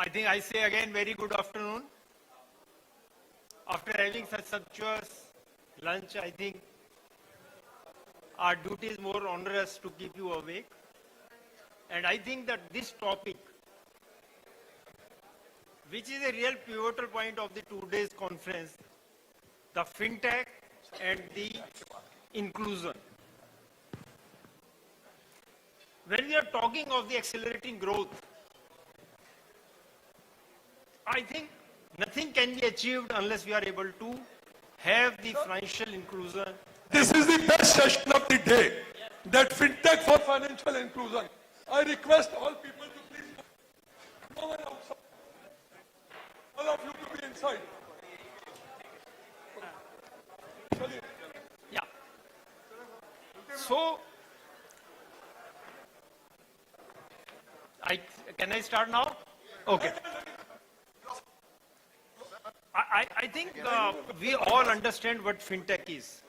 I think I say again very good afternoon. After having such sumptuous lunch, I think our duty is more onerous to keep you awake. And I think that this topic, which is a real pivotal point of the today's conference, the fintech and the inclusion. When we are talking of the accelerating growth, I think nothing can be achieved unless we are able to have the financial inclusion. This is the best session of the day, that fintech for financial inclusion. I request all people to please no one outside. All of you to be inside. Yeah. So, can I start now? Okay. I think we all understand what fintech is.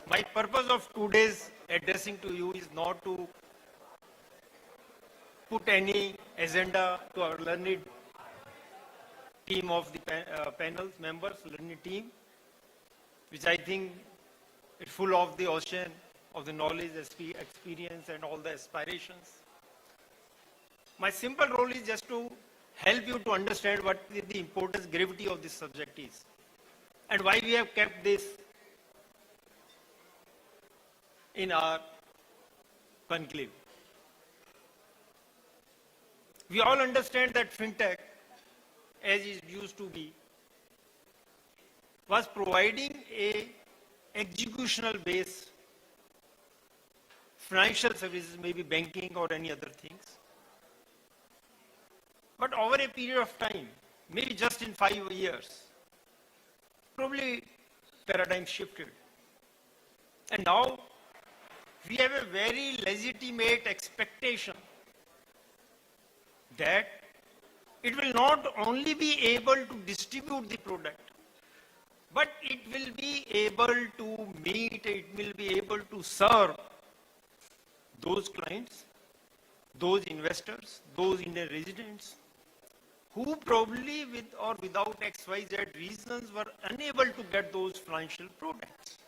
My purpose of today's addressing to you is not to put any agenda to our learned team of the panel's members, learned team, which I think is full of the ocean of the knowledge, experience, and all the aspirations. My simple role is just to help you to understand what the importance, gravity of this subject is, and why we have kept this in our conclave. We all understand that fintech, as it used to be, was providing a executional based financial services, maybe banking or any other things. But over a period of time, maybe just in 5 years, probably paradigm shifted. And now we have a very legitimate expectation that it will not only be able to distribute the product, but it will be able to meet, it will be able to serve those clients, those investors, those Indian residents, who probably with or without XYZ reasons were unable to get those financial products.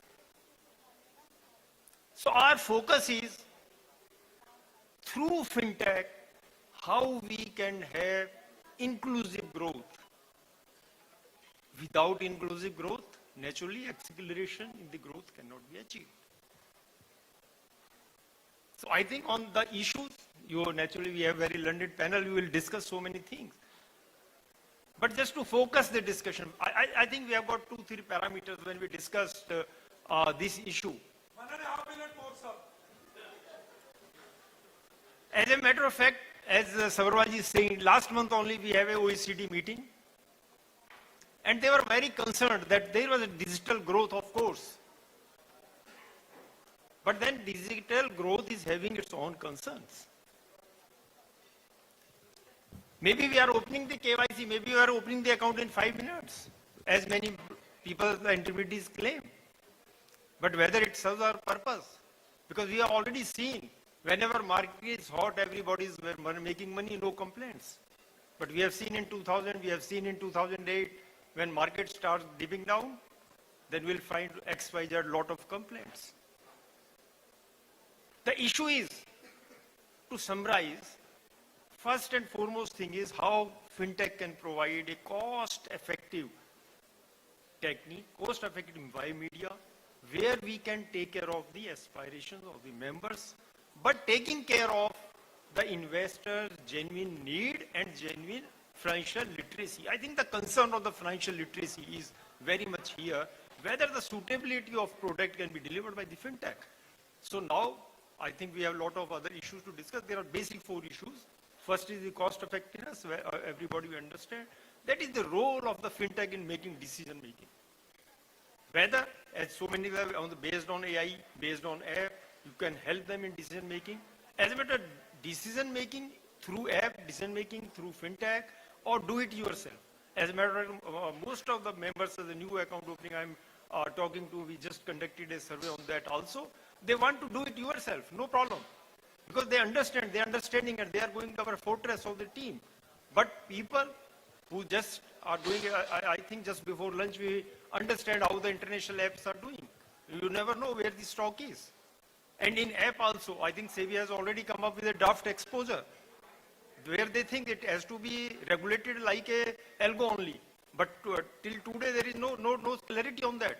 So our focus is, through fintech, how we can have inclusive growth. Without inclusive growth, naturally acceleration in the growth cannot be achieved. So I think on the issues, naturally we have a very learned panel, we will discuss so many things. But just to focus the discussion, I think we have got 2-3 parameters when we discussed this issue. 1.5 minutes more, sir. As a matter of fact, as Savarwaj is saying, last month only we have a OECD meeting. And they were very concerned that there was a digital growth, of course. But then digital growth is having its own concerns. Maybe we are opening the KYC, maybe we are opening the account in 5 minutes, as many people, the intermediaries claim. But whether it serves our purpose, because we have already seen, whenever market is hot, everybody is making money, no complaints. But we have seen in 2000, we have seen in 2008, when market starts dipping down, then we'll find XYZ lot of complaints. The issue is, to summarize, first and foremost thing is how fintech can provide a cost-effective technique, cost-effective media, where we can take care of the aspirations of the members, but taking care of the investors' genuine need and genuine financial literacy. I think the concern of the financial literacy is very much here, whether the suitability of product can be delivered by the fintech. So now, I think we have a lot of other issues to discuss. There are basic 4 issues. First is the cost effectiveness, where everybody will understand. That is the role of the fintech in making decision making. Whether, as so many based on AI, based on app, you can help them in decision making. As a matter of decision making through app, decision making through fintech, or do it yourself. As a matter of most of the members of the new account opening I'm talking to, we just conducted a survey on that also. They want to do it yourself, no problem. Because they understand, they are understanding, and they are going to our fortress of the team. But people who just are doing, I think just before lunch we understand how the international apps are doing. You never know where the stock is. And in app also, I think SEBI has already come up with a draft exposure, where they think it has to be regulated like a algo only. But till today there is no clarity on that.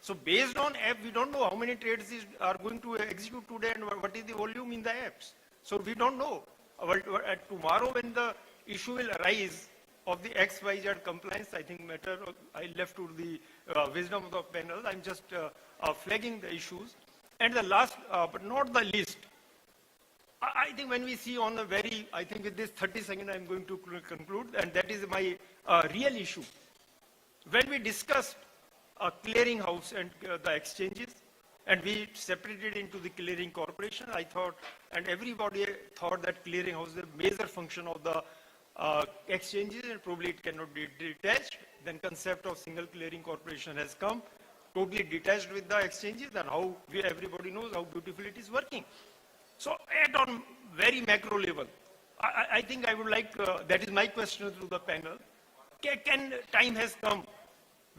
So based on app, we don't know how many trades are going to execute today and what is the volume in the apps. So we don't know. Tomorrow when the issue will arise of the XYZ compliance, I think matter, I left to the wisdom of the panel. I'm just flagging the issues. And the last, but not the least, I think when we see on the very, I think with this 30 seconds I'm going to conclude, and that is my real issue. When we discussed clearing house and the exchanges, and we separated into the clearing corporation, I thought, and everybody thought that clearing house is a major function of the exchanges, and probably it cannot be detached. Then concept of single clearing corporation has come, totally detached with the exchanges, and how everybody knows how beautifully it is working. So at on very macro level, I think I would like, that is my question to the panel, time has come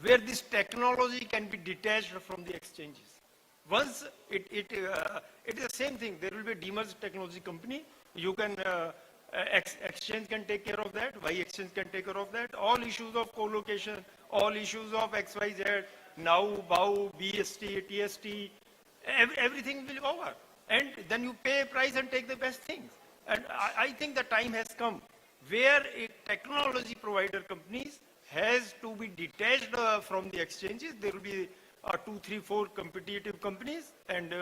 where this technology can be detached from the exchanges. Once it is the same thing, there will be a demerged technology company, you can, exchange can take care of that, Y exchange can take care of that, all issues of co-location, all issues of XYZ, now, BAU, BST, TST, everything will be over. And then you pay a price and take the best things. And I think the time has come where a technology provider companies has to be detached from the exchanges. There will be 2, 3, 4 competitive companies. And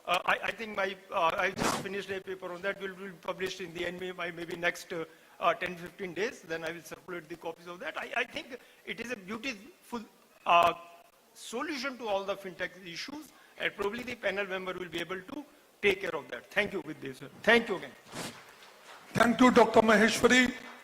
I think I just finished a paper on that, will be published in the end, maybe next 10, 15 days. Then I will circulate the copies of that. I think it is a beautiful solution to all the fintech issues, and probably the panel member will be able to take care of that. Thank you with this, sir. Thank you again. Thank you, Dr. Maheshwari.